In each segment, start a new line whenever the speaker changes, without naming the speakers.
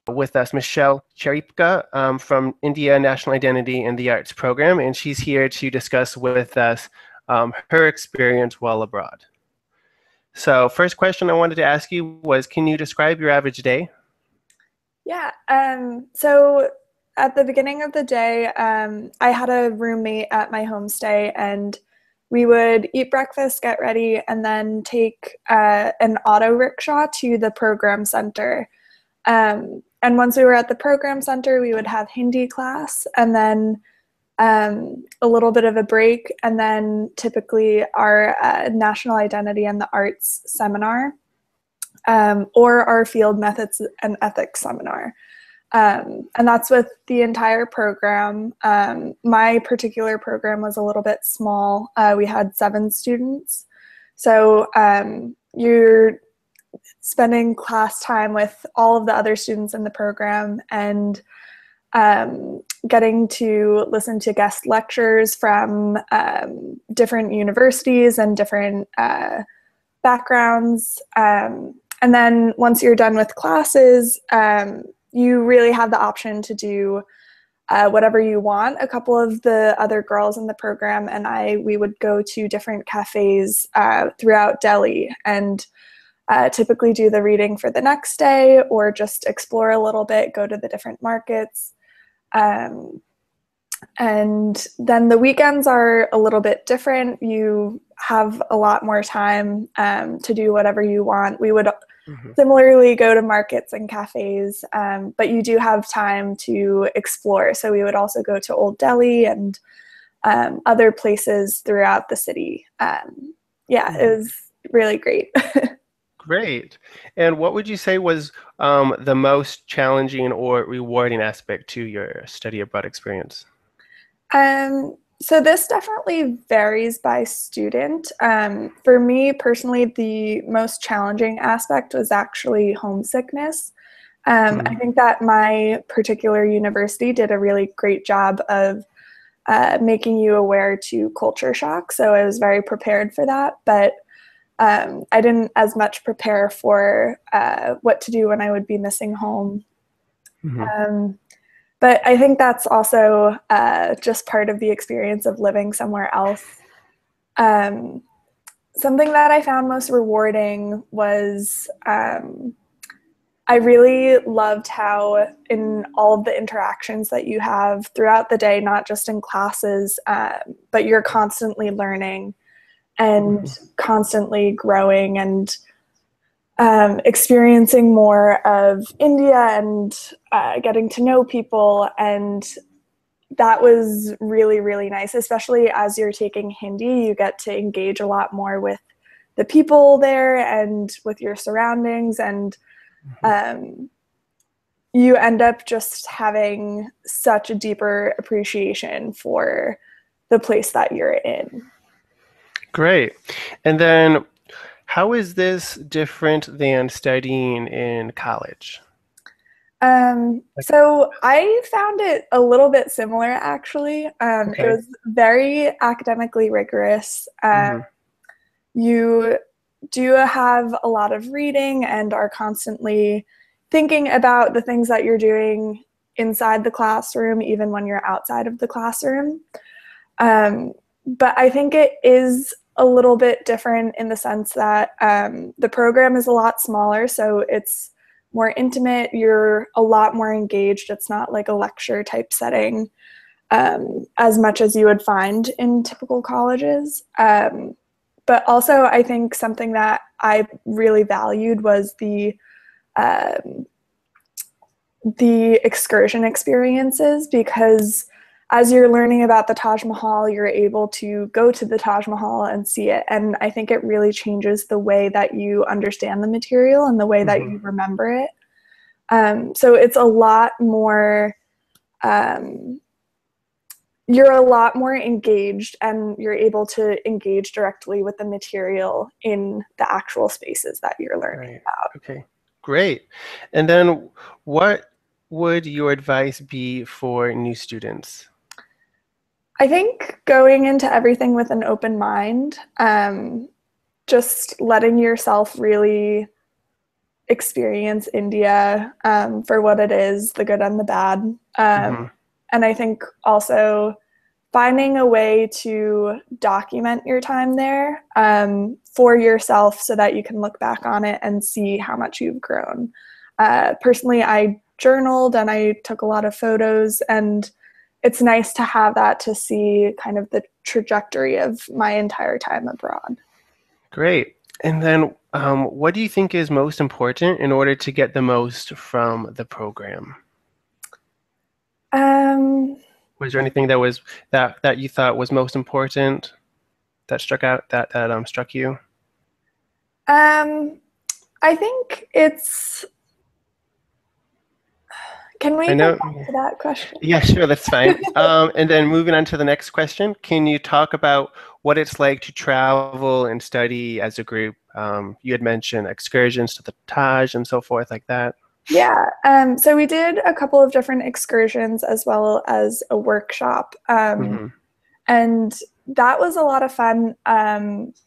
with us Michelle Charipka from India National Identity in the Arts program, and she's here to discuss with us her experience while abroad. So first question I wanted to ask you was, can you describe your average day?
Yeah, so at the beginning of the day, I had a roommate at my homestay, and we would eat breakfast, get ready, and then take an auto rickshaw to the program center. And once we were at the program center, we would have Hindi class, and then a little bit of a break, and then typically our national identity and the arts seminar, or our field methods and ethics seminar. And that's with the entire program. My particular program was a little bit small. We had 7 students. So you're spending class time with all of the other students in the program, and getting to listen to guest lectures from different universities and different backgrounds. And then once you're done with classes, you really have the option to do whatever you want. A couple of the other girls in the program and we would go to different cafes throughout Delhi and typically do the reading for the next day, or just explore a little bit, go to the different markets. And then the weekends are a little bit different. You have a lot more time to do whatever you want. We would similarly go to markets and cafes, but you do have time to explore. So we would also go to Old Delhi and other places throughout the city. Yeah, it was really great.
Great. And what would you say was the most challenging or rewarding aspect to your study abroad experience?
So this definitely varies by student. For me personally, the most challenging aspect was actually homesickness. I think that my particular university did a really great job of making you aware to culture shock. So I was very prepared for that, but I didn't as much prepare for what to do when I would be missing home. But I think that's also just part of the experience of living somewhere else. Something that I found most rewarding was I really loved how in all of the interactions that you have throughout the day, not just in classes, but you're constantly learning and constantly growing and experiencing more of India and getting to know people. And that was really, really nice, especially as you're taking Hindi. You get to engage a lot more with the people there and with your surroundings, and you end up just having such a deeper appreciation for the place that you're in.
Great. And then how is this different than studying in college?
So I found it a little bit similar, actually. It was very academically rigorous. You do have a lot of reading and are constantly thinking about the things that you're doing inside the classroom, even when you're outside of the classroom. But I think it is a little bit different in the sense that the program is a lot smaller, so it's more intimate. You're a lot more engaged. It's not like a lecture type setting as much as you would find in typical colleges. But also, I think something that I really valued was the excursion experiences, because as you're learning about the Taj Mahal, you're able to go to the Taj Mahal and see it. And I think it really changes the way that you understand the material and the way that you remember it. So it's a lot more, you're a lot more engaged, and you're able to engage directly with the material in the actual spaces that you're learning about.
Okay, great. And then what would your advice be for new students?
I think going into everything with an open mind, just letting yourself really experience India for what it is, the good and the bad.
Mm-hmm.
And I think also finding a way to document your time there for yourself so that you can look back on it and see how much you've grown. Personally, I journaled and I took a lot of photos, and it's nice to have that to see kind of the trajectory of my entire time abroad.
Great. And then what do you think is most important in order to get the most from the program?
Um,
Was there anything that was that you thought was most important that struck you?
um, I think it's. Can
I
we go
know.
back to that question?
Yeah, sure, that's fine. And then moving on to the next question, can you talk about what it's like to travel and study as a group? You had mentioned excursions to the Taj and so forth like that.
Yeah. So we did a couple of different excursions as well as a workshop.
Hmm.
And that was a lot of fun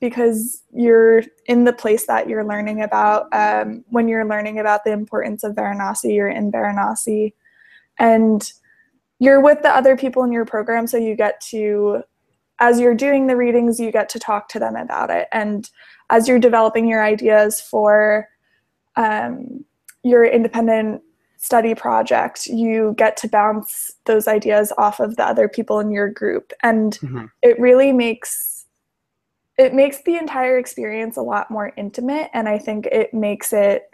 because you're in the place that you're learning about. When you're learning about the importance of Varanasi, you're in Varanasi. And you're with the other people in your program, so you get to, as you're doing the readings, you get to talk to them about it. And as you're developing your ideas for your independent study project, you get to bounce those ideas off of the other people in your group. And
Hmm.
it really makes the entire experience a lot more intimate. And I think it makes it,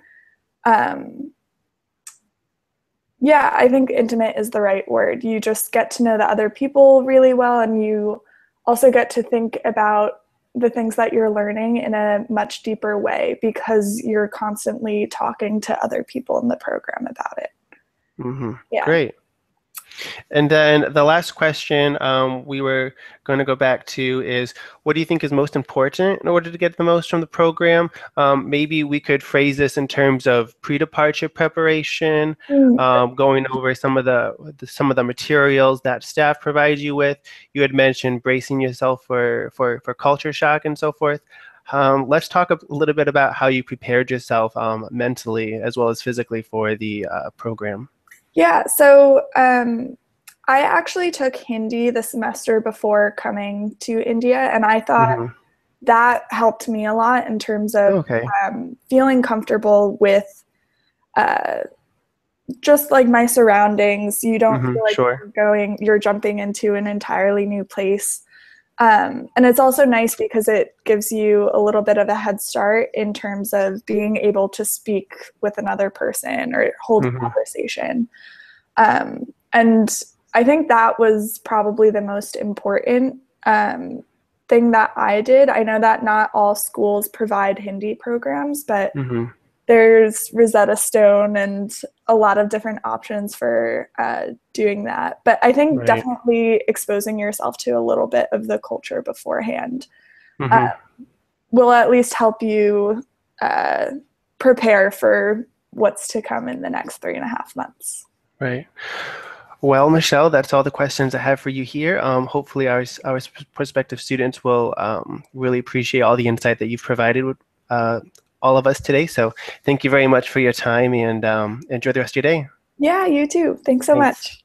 um, yeah, I think intimate is the right word. You just get to know the other people really well, and you also get to think about the things that you're learning in a much deeper way because you're constantly talking to other people in the program about it.
Hmm.
Yeah.
Great. And then the last question we were going to go back to is, what do you think is most important in order to get the most from the program? Maybe we could phrase this in terms of pre-departure preparation,
Mm.
going over some of the materials that staff provides you with. You had mentioned bracing yourself for culture shock and so forth. Let's talk a little bit about how you prepared yourself mentally as well as physically for the program.
Yeah. So I actually took Hindi the semester before coming to India, and I thought
Hmm.
that helped me a lot in terms of
Okay.
feeling comfortable with uh, just like my surroundings. You don't
Hmm.
feel like
Sure.
you're jumping into an entirely new place. And it's also nice because it gives you a little bit of a head start in terms of being able to speak with another person or hold a
Hmm.
conversation. And I think that was probably the most important thing that I did. I know that not all schools provide Hindi programs, but
Hmm.
there's Rosetta Stone and a lot of different options for doing that. But I think
Right.
definitely exposing yourself to a little bit of the culture beforehand uh,
Hmm.
will at least help you uh, prepare for what's to come in the next 3.5 months.
Right. Well, Michelle, that's all the questions I have for you here. Hopefully, our prospective students will really appreciate all the insight that you've provided with all of us today. So, thank you very much for your time and enjoy the rest of your day.
Yeah, you too. Thanks so
Thanks.
much.